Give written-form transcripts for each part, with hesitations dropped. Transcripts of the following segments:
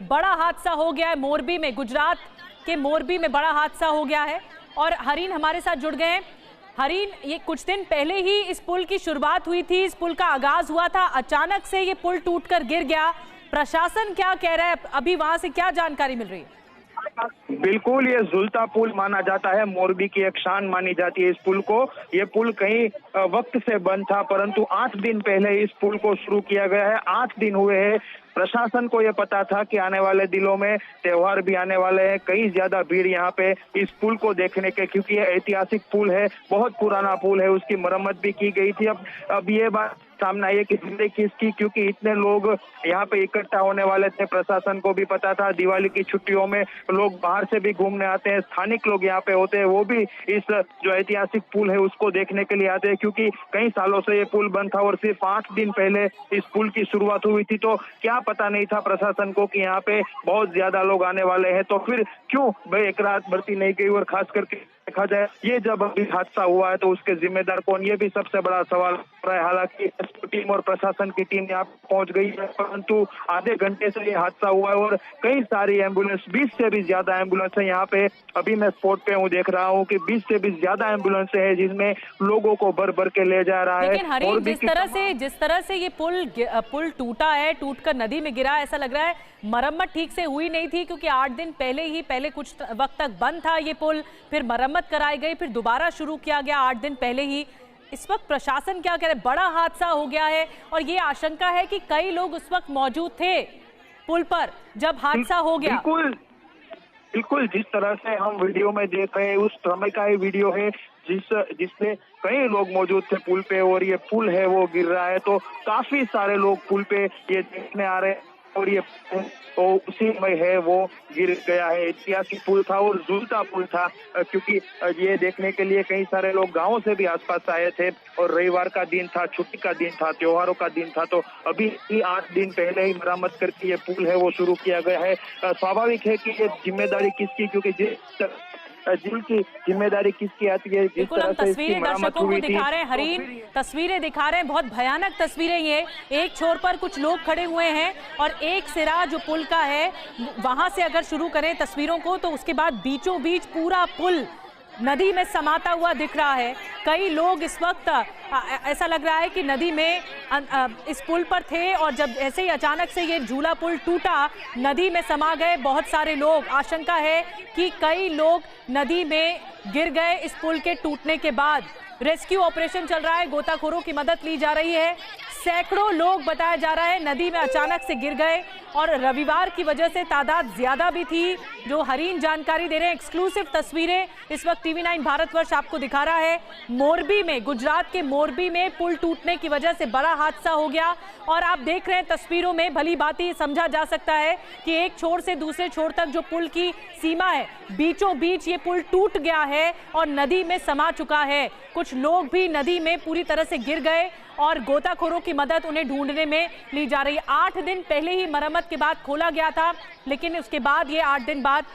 बड़ा हादसा हो गया है मोरबी में, गुजरात के मोरबी में बड़ा हादसा हो गया है और हरीन हमारे साथ जुड़ गए हैं। हरीन, ये कुछ दिन पहले ही इस पुल की शुरुआत हुई थी, इस पुल का आगाज हुआ था, अचानक से ये पुल टूटकर गिर गया। प्रशासन क्या कह रहा है, अभी वहां से क्या जानकारी मिल रही है? बिल्कुल, ये झूलता पुल माना जाता है, मोरबी की एक शान मानी जाती है इस पुल को। ये पुल कई वक्त से बंद था, परंतु 8 दिन पहले इस पुल को शुरू किया गया है। 8 दिन हुए हैं। प्रशासन को ये पता था कि आने वाले दिनों में त्योहार भी आने वाले हैं, कई ज्यादा भीड़ यहाँ पे इस पुल को देखने के, क्योंकि ये ऐतिहासिक पुल है, बहुत पुराना पुल है, उसकी मरम्मत भी की गई थी। अब ये बात सामने आई है कि जिंदगी किसकी, क्योंकि इतने लोग यहाँ पे इकट्ठा होने वाले थे। प्रशासन को भी पता था, दिवाली की छुट्टियों में लोग बाहर से भी घूमने आते हैं, स्थानिक लोग यहाँ पे होते हैं, वो भी इस जो ऐतिहासिक पुल है उसको देखने के लिए आते हैं, क्योंकि कई सालों से ये पुल बंद था और सिर्फ 8 दिन पहले इस पुल की शुरुआत हुई थी। तो क्या पता नहीं था प्रशासन को कि यहाँ पे बहुत ज्यादा लोग आने वाले हैं, तो फिर क्यों भाई एक रात बरती नहीं गई? और खास करके देखा जाए, ये जब अभी हादसा हुआ है तो उसके जिम्मेदार कौन, ये भी सबसे बड़ा सवाल हो रहा है। हालांकि टीम और प्रशासन की टीम यहाँ पहुंच गई है, परंतु आधे घंटे से ये हादसा हुआ है और कई सारी एम्बुलेंस, 20 से भी ज्यादा एम्बुलेंस है यहाँ पे। अभी मैं स्पॉट पे हूँ, देख रहा हूँ कि 20 से भी ज्यादा एम्बुलेंस है जिसमें लोगों को भर भर के ले जा रहा है। लेकिन हरीन, जिस तरह से ये पुल टूटा है, टूटकर नदी में गिरा, ऐसा लग रहा है मरम्मत ठीक से हुई नहीं थी, क्योंकि 8 दिन पहले कुछ वक्त तक बंद था ये पुल, फिर मरम्मत कराई गई, फिर दोबारा शुरू किया गया 8 दिन पहले ही। इस वक्त प्रशासन क्या कह रहा है? बड़ा हादसा हो गया है और ये आशंका है कि कई लोग उस वक्त मौजूद थे पुल पर जब हादसा हो गया। बिल्कुल, जिस तरह से हम वीडियो में देख रहे हैं उस समय का ये वीडियो है जिसमें कई लोग मौजूद थे पुल पे, और ये पुल है वो गिर रहा है, तो काफी सारे लोग पुल पे ये देखने आ रहे हैं और ये तो उसी में है वो गिर गया है। ऐतिहासिक पुल था और झूलता पुल था, क्योंकि ये देखने के लिए कई सारे लोग गांवों से भी आसपास आए थे और रविवार का दिन था, छुट्टी का दिन था, त्योहारों का दिन था, तो अभी 8 दिन पहले ही मरम्मत करके ये पुल है वो शुरू किया गया है। स्वाभाविक है कि ये जिम्मेदारी किसकी, क्योंकि जिनकी जिम्मेदारी किसकी आती है, जिस तरह से इसकी मरम्मत हुई थी। दिखा रहे हैं हरीन, तस्वीरें दिखा रहे हैं, बहुत भयानक तस्वीरें ये। एक छोर पर कुछ लोग खड़े हुए हैं और एक सिरा जो पुल का है वहां से अगर शुरू करें तस्वीरों को, तो उसके बाद बीचों बीच पूरा पुल नदी में समाता हुआ दिख रहा है। कई लोग इस वक्त ऐसा लग रहा है कि नदी में इस पुल पर थे और जब ऐसे ही अचानक से ये झूला पुल टूटा, नदी में समा गए बहुत सारे लोग। आशंका है कि कई लोग नदी में गिर गए इस पुल के टूटने के बाद। रेस्क्यू ऑपरेशन चल रहा है, गोताखोरों की मदद ली जा रही है। सैकड़ों लोग बताया जा रहा है नदी में अचानक से गिर गए और रविवार की वजह से तादाद ज्यादा भी थी। जो हरीन जानकारी दे रहे हैं, एक्सक्लूसिव तस्वीरें इस वक्त टीवी9 भारतवर्ष आपको दिखा रहा है। मोरबी में, गुजरात के मोरबी में पुल टूटने की वजह से बड़ा हादसा हो गया और आप देख रहे हैं तस्वीरों में, भली भांति समझा जा सकता है कि एक छोर से दूसरे छोर तक जो पुल की सीमा है, बीचों बीच ये पुल टूट गया है और नदी में समा चुका है। कुछ लोग भी नदी में पूरी तरह से गिर गए और गोताखोरों की मदद उन्हें ढूंढने में ली जा रही है। 8 दिन पहले ही मरम्मत के बाद खोला गया था, लेकिन उसके बाद ये 8 दिन बाद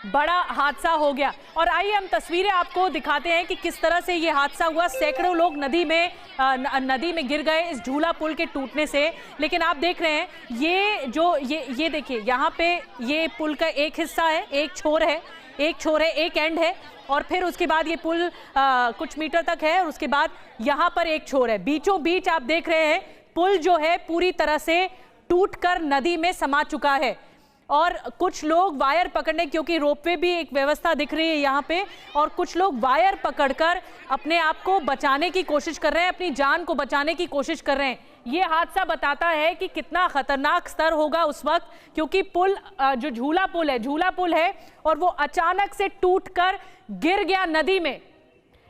बड़ा हादसा हो गया। और आइए हम तस्वीरें आपको दिखाते हैं कि किस तरह से ये हादसा हुआ। सैकड़ों लोग नदी में गिर गए इस झूला पुल के टूटने से। लेकिन आप देख रहे हैं ये देखिए, यहाँ पे ये पुल का एक हिस्सा है, एक छोर है, एक एंड है और फिर उसके बाद ये पुल कुछ मीटर तक है और उसके बाद यहाँ पर एक छोर है। बीचों बीच आप देख रहे हैं पुल जो है पूरी तरह से टूटकर नदी में समा चुका है और कुछ लोग वायर पकड़ने, क्योंकि रोपवे भी एक व्यवस्था दिख रही है यहाँ पे, और कुछ लोग वायर पकड़कर अपने आप को बचाने की कोशिश कर रहे हैं, अपनी जान को बचाने की कोशिश कर रहे हैं। ये हादसा बताता है कि कितना खतरनाक स्तर होगा उस वक्त, क्योंकि पुल जो झूला पुल है और वो अचानक से टूटकर गिर गया नदी में।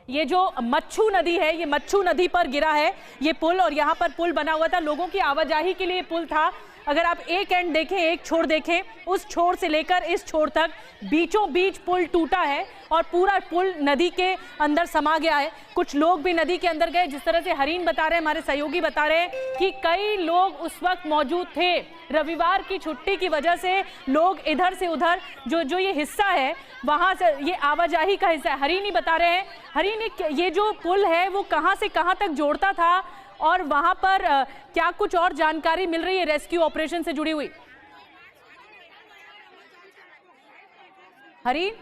ये जो मच्छू नदी है, ये मच्छू नदी पर गिरा है ये पुल और यहाँ पर पुल बना हुआ था, लोगों की आवाजाही के लिए पुल था। अगर आप एक एंड देखें, एक छोर देखें, उस छोर से लेकर इस छोर तक बीचों बीच पुल टूटा है और पूरा पुल नदी के अंदर समा गया है। कुछ लोग भी नदी के अंदर गए, जिस तरह से हरीन बता रहे हैं, हमारे सहयोगी बता रहे हैं कि कई लोग उस वक्त मौजूद थे। रविवार की छुट्टी की वजह से लोग इधर से उधर जो ये हिस्सा है वहां से, ये आवाजाही का हिस्सा है। हरीन ही बता रहे हैं, हरीन ये जो पुल है वो कहां से कहां तक जोड़ता था और वहां पर क्या कुछ और जानकारी मिल रही है रेस्क्यू ऑपरेशन से जुड़ी हुई? हरीन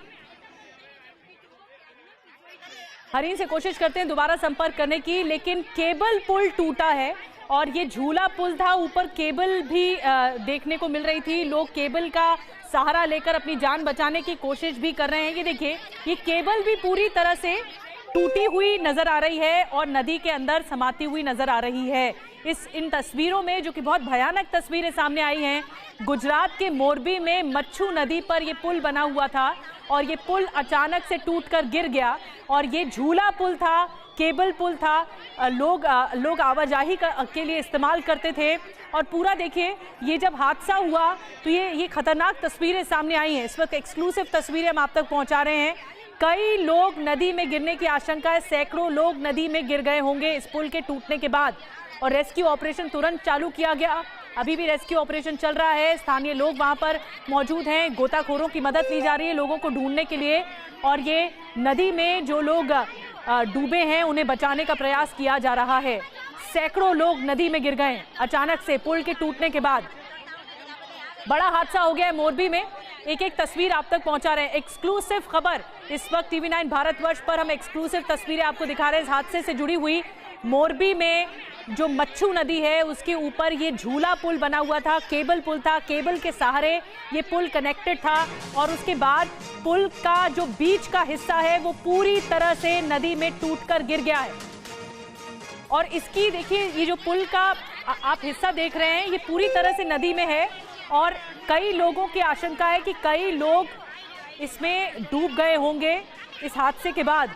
से कोशिश करते हैं दोबारा संपर्क करने की, लेकिन केबल पुल टूटा है और ये झूला पुल था, ऊपर केबल भी देखने को मिल रही थी। लोग केबल का सहारा लेकर अपनी जान बचाने की कोशिश भी कर रहे हैं। ये देखिए, ये केबल भी पूरी तरह से टूटी हुई नजर आ रही है और नदी के अंदर समाती हुई नजर आ रही है। इन तस्वीरों में, जो कि बहुत भयानक तस्वीरें सामने आई हैं, गुजरात के मोरबी में मच्छू नदी पर ये पुल बना हुआ था और ये पुल अचानक से टूटकर गिर गया और ये झूला पुल था, केबल पुल था, लोग आवाजाही के लिए इस्तेमाल करते थे। और पूरा देखिए, ये जब हादसा हुआ तो ये खतरनाक तस्वीरें सामने आई हैं। इस वक्त एक्सक्लूसिव तस्वीरें हम आप तक पहुंचा रहे हैं। कई लोग नदी में गिरने की आशंका है, सैकड़ों लोग नदी में गिर गए होंगे इस पुल के टूटने के बाद और रेस्क्यू ऑपरेशन तुरंत चालू किया गया। अभी भी रेस्क्यू ऑपरेशन चल रहा है, स्थानीय लोग वहां पर मौजूद हैं, गोताखोरों की मदद ली जा रही है लोगों को ढूंढने के लिए और ये नदी में जो लोग डूबे हैं उन्हें बचाने का प्रयास किया जा रहा है। सैकड़ों लोग नदी में गिर गए अचानक से पुल के टूटने के बाद। बड़ा हादसा हो गया है मोरबी में, एक एक तस्वीर आप तक पहुंचा रहे हैं। एक्सक्लूसिव खबर इस वक्त टीवी 9 भारतवर्ष पर हम एक्सक्लूसिव तस्वीरें आपको दिखा रहे हैं इस हादसे से जुड़ी हुई। मोरबी में जो मच्छू नदी है उसके ऊपर ये झूला पुल बना हुआ था, केबल पुल था, केबल के सहारे ये पुल कनेक्टेड था और उसके बाद पुल का जो बीच का हिस्सा है वो पूरी तरह से नदी में टूटकर गिर गया है। और इसकी देखिए, ये जो पुल का आप हिस्सा देख रहे हैं ये पूरी तरह से नदी में है और कई लोगों की आशंका है कि कई लोग इसमें डूब गए होंगे इस हादसे के बाद।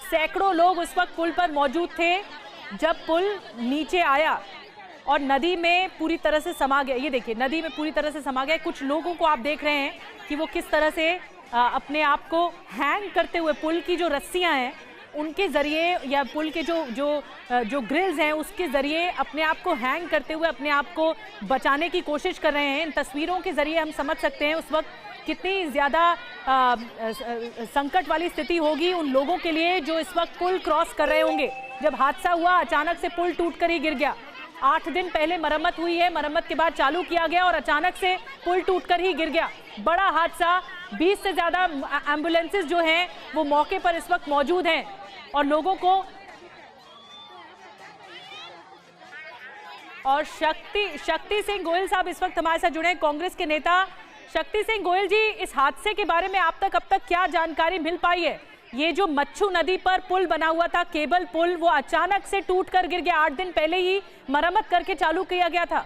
सैकड़ों लोग उस वक्त पुल पर मौजूद थे जब पुल नीचे आया और नदी में पूरी तरह से समा गया। ये देखिए, नदी में पूरी तरह से समा गया। कुछ लोगों को आप देख रहे हैं कि वो किस तरह से अपने आप को हैंग करते हुए, पुल की जो रस्सियां हैं उनके जरिए या पुल के जो ग्रिल्स हैं उसके जरिए अपने आप को हैंग करते हुए अपने आप को बचाने की कोशिश कर रहे हैं। इन तस्वीरों के जरिए हम समझ सकते हैं उस वक्त कितनी ज़्यादा संकट वाली स्थिति होगी उन लोगों के लिए जो इस वक्त पुल क्रॉस कर रहे होंगे। जब हादसा हुआ अचानक से पुल टूटकर ही गिर गया। 8 दिन पहले मरम्मत हुई है, मरम्मत के बाद चालू किया गया और अचानक से पुल टूटकर ही गिर गया। बड़ा हादसा। 20 से ज़्यादा एम्बुलेंसेज जो हैं वो मौके पर इस वक्त मौजूद हैं और लोगों को और शक्ति सिंह गोयल साहब इस वक्त हमारे साथ जुड़े हैं, कांग्रेस के नेता। शक्ति सिंह गोयल जी, इस हादसे के बारे में आप तक अब तक क्या जानकारी मिल पाई है? ये जो मच्छू नदी पर पुल बना हुआ था, केबल पुल, वो अचानक से टूट कर गिर गया। 8 दिन पहले ही मरम्मत करके चालू किया गया था।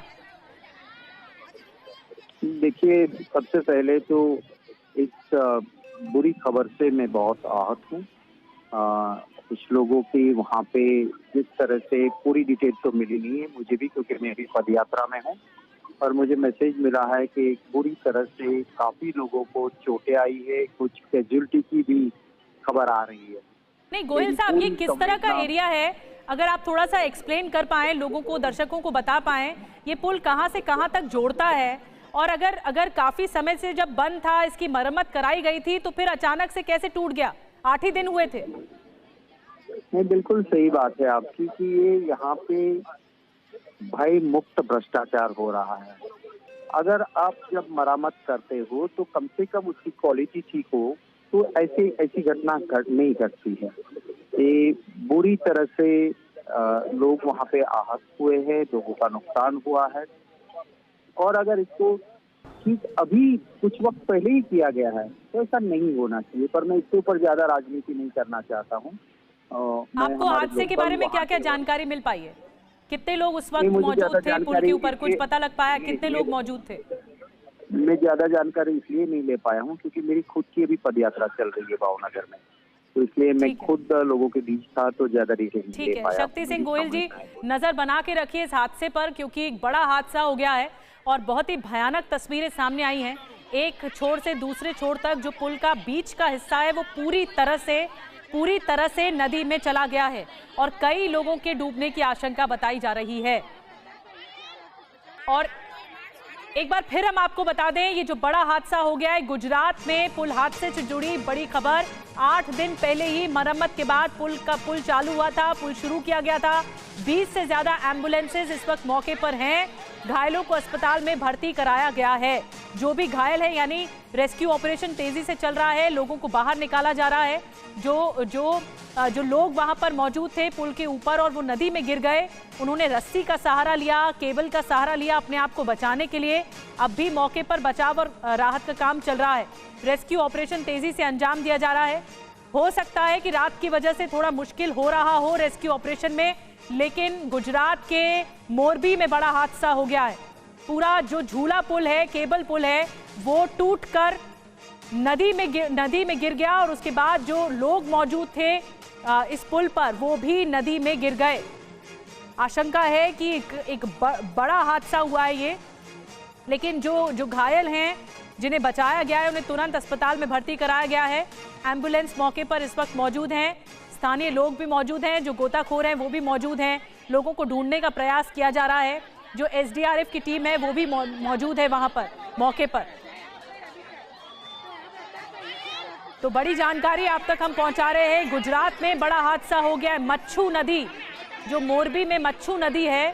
देखिए, सबसे पहले तो इस बुरी खबर से मैं बहुत आहत हूँ। कुछ लोगों की वहाँ पे जिस तरह से पूरी डिटेल तो मिली नहीं है मुझे भी, क्योंकि मैं अभी पद यात्रा में हूँ और मुझे मैसेज मिला है कि बुरी तरह से काफी लोगों को चोटें आई है, कुछ कैजुअलिटी की भी खबर आ रही है। नहीं गोयल साहब, ये किस तरह का एरिया है, अगर आप थोड़ा सा एक्सप्लेन कर पाएं, लोगों को, दर्शकों को बता पाएं, ये पुल कहां से कहां तक जोड़ता है और अगर काफी समय से जब बंद था, इसकी मरम्मत कराई गई थी, तो फिर अचानक से कैसे टूट गया? 8 ही दिन हुए थे। नहीं, बिल्कुल सही बात है आपकी कि ये यहाँ पे भय मुक्त भ्रष्टाचार हो रहा है। अगर आप जब मरम्मत करते हो तो कम से कम उसकी क्वालिटी ठीक हो, तो ऐसी घटना नहीं घटती है। ये बुरी तरह से लोग वहाँ पे आहत हुए हैं, लोगों का नुकसान हुआ है और अगर इसको ठीक अभी कुछ वक्त पहले ही किया गया है तो ऐसा नहीं होना चाहिए। पर मैं इसके ऊपर ज्यादा राजनीति नहीं करना चाहता हूँ। आपको हादसे के बारे में क्या क्या जानकारी मिल पाई है? कितने लोग उस वक्त मौजूद थे पुल के ऊपर? कुछ पता लग पाया कितने लोग मौजूद थे? मैं ज्यादा जानकारी इसलिए नहीं ले पाया हूँ क्योंकि मेरी खुद की अभी पदयात्रा चल रही है भावनगर में, तो इसलिए मैं खुद लोगों के बीच था तो ज्यादा डिटेल नहीं ले पाया। शक्ति सिंह गोयल जी, नजर बना के रखिए इस हादसे पर, क्योंकि एक बड़ा हादसा हो गया है और बहुत ही भयानक तस्वीरें सामने आई हैं। एक छोर से दूसरे छोर तक जो पुल का बीच का हिस्सा है वो पूरी तरह से नदी में चला गया है और कई लोगों के डूबने की आशंका बताई जा रही है। और एक बार फिर हम आपको बता दें, ये जो बड़ा हादसा हो गया है गुजरात में, पुल हादसे से जुड़ी बड़ी खबर। 8 दिन पहले ही मरम्मत के बाद पुल चालू हुआ था, पुल शुरू किया गया था। 20 से ज्यादा एम्बुलेंसेज इस वक्त मौके पर हैं, घायलों को अस्पताल में भर्ती कराया गया है। जो भी घायल है, यानी रेस्क्यू ऑपरेशन तेजी से चल रहा है, लोगों को बाहर निकाला जा रहा है। जो लोग वहां पर मौजूद थे पुल के ऊपर और वो नदी में गिर गए, उन्होंने रस्सी का सहारा लिया, केबल का सहारा लिया अपने आप को बचाने के लिए। अब भी मौके पर बचाव और राहत का काम चल रहा है। रेस्क्यू ऑपरेशन तेजी से अंजाम दिया जा रहा है। हो सकता है कि रात की वजह से थोड़ा मुश्किल हो रहा हो रेस्क्यू ऑपरेशन में, लेकिन गुजरात के मोरबी में बड़ा हादसा हो गया है। पूरा जो झूला पुल है, केबल पुल है, वो टूटकर नदी में गिर गया और उसके बाद जो लोग मौजूद थे इस पुल पर वो भी नदी में गिर गए। आशंका है कि एक बड़ा हादसा हुआ है ये, लेकिन जो घायल हैं, जिन्हें बचाया गया है, उन्हें तुरंत अस्पताल में भर्ती कराया गया है। एम्बुलेंस मौके पर इस वक्त मौजूद हैं, स्थानीय लोग भी मौजूद हैं, जो गोताखोर हैं वो भी मौजूद हैं। लोगों को ढूंढने का प्रयास किया जा रहा है। जो एसडीआरएफ की टीम है वो भी मौजूद है वहां पर मौके पर। तो बड़ी जानकारी आप तक हम पहुंचा रहे हैं। गुजरात में बड़ा हादसा हो गया है। मच्छू नदी, जो मोरबी में मच्छू नदी है,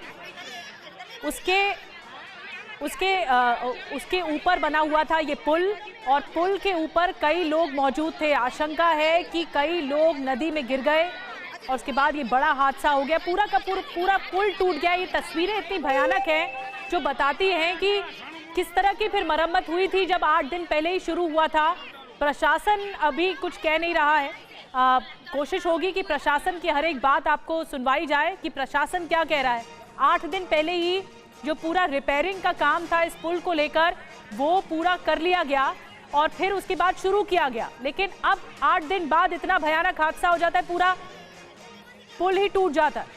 उसके ऊपर बना हुआ था ये पुल, और पुल के ऊपर कई लोग मौजूद थे। आशंका है कि कई लोग नदी में गिर गए और उसके बाद ये बड़ा हादसा हो गया। पूरा का पूरा पुल टूट गया। ये तस्वीरें इतनी भयानक हैं जो बताती हैं कि किस तरह की फिर मरम्मत हुई थी जब 8 दिन पहले ही शुरू हुआ था। प्रशासन अभी कुछ कह नहीं रहा है। कोशिश होगी कि प्रशासन की हर एक बात आपको सुनवाई जाए कि प्रशासन क्या कह रहा है। 8 दिन पहले ही जो पूरा रिपेयरिंग का काम था इस पुल को लेकर, वो पूरा कर लिया गया और फिर उसके बाद शुरू किया गया। लेकिन अब 8 दिन बाद इतना भयानक हादसा हो जाता है, पूरा पुल ही टूट जाता है।